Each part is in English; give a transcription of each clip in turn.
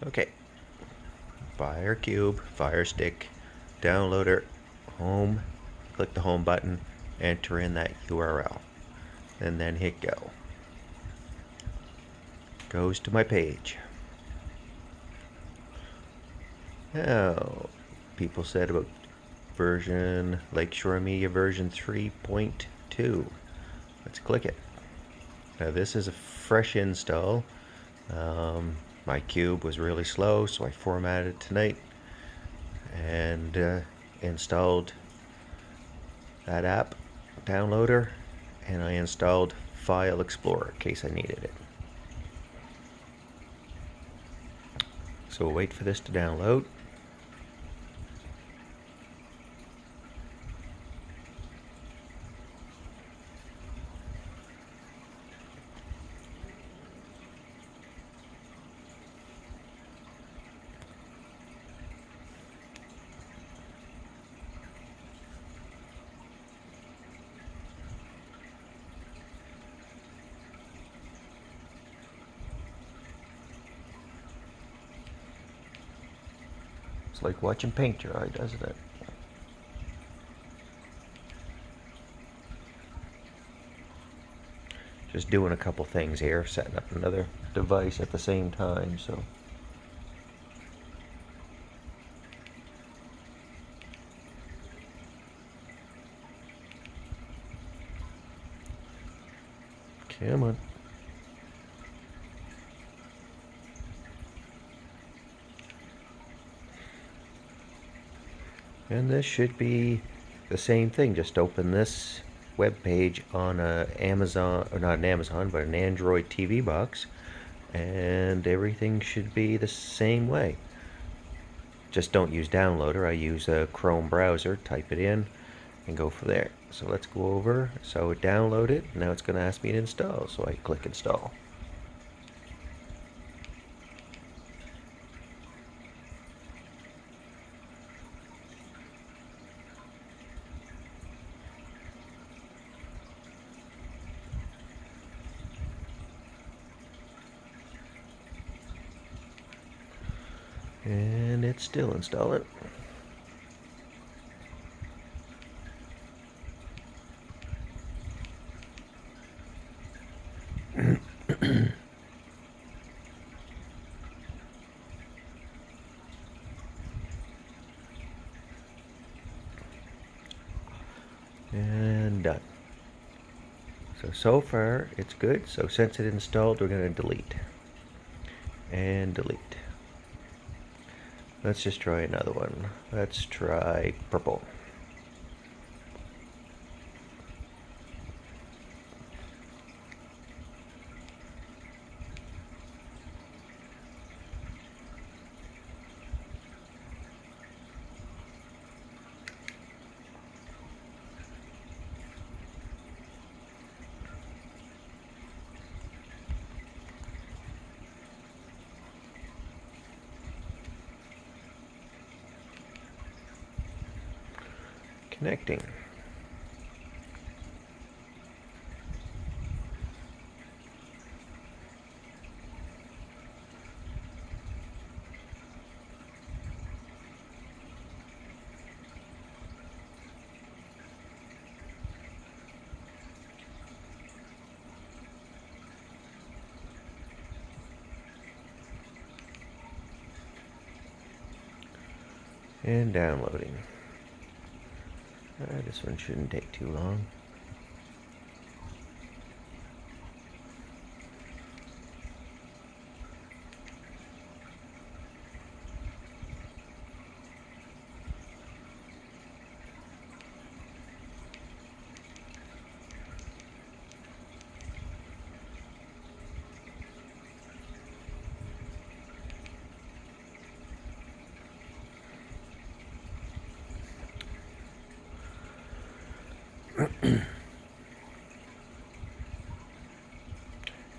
Okay, Fire Cube, Fire Stick, Downloader, Home, click the Home button, enter in that URL, and then hit go. Goes to my page. Now, people said about version Lakeshore Media version 3.2. Let's click it. Now this is a fresh install. My cube was really slow, so I formatted it tonight and installed that app downloader, and I installed File Explorer in case I needed it. So we'll wait for this to download. It's like watching paint dry, doesn't it? Just doing a couple things here, setting up another device at the same time, so. Come on. And this should be the same thing. Just open this web page on a Amazon, or not an Amazon, but an Android TV box, and everything should be the same way. Just don't use downloader. I use a Chrome browser, type it in, and go from there. So let's go over. So it downloaded. Now it's going to ask me to install. So I click install. And it's still installing. And done. So far it's good. So since it installed, we're going to delete. And delete. Let's just try another one. Let's try purple. Connecting. And downloading. This one shouldn't take too long.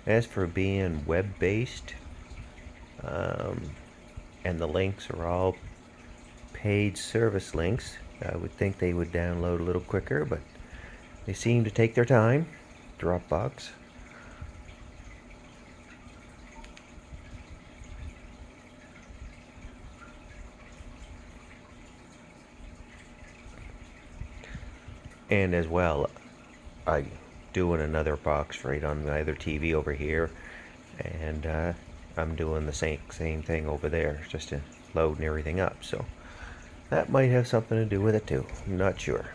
As for being web-based, and the links are all paid service links, I would think they would download a little quicker, but they seem to take their time. Dropbox. And as well, I doing another box right on my other TV over here, and I'm doing the same thing over there, just to loading everything up. So that might have something to do with it too. I'm not sure.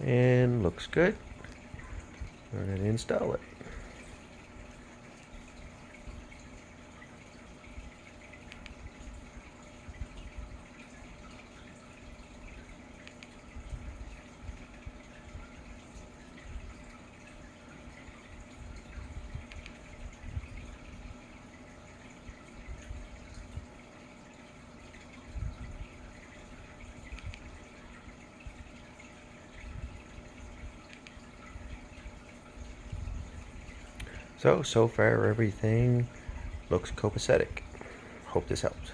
And looks good. We're going to install it. So far everything looks copacetic. Hope this helps.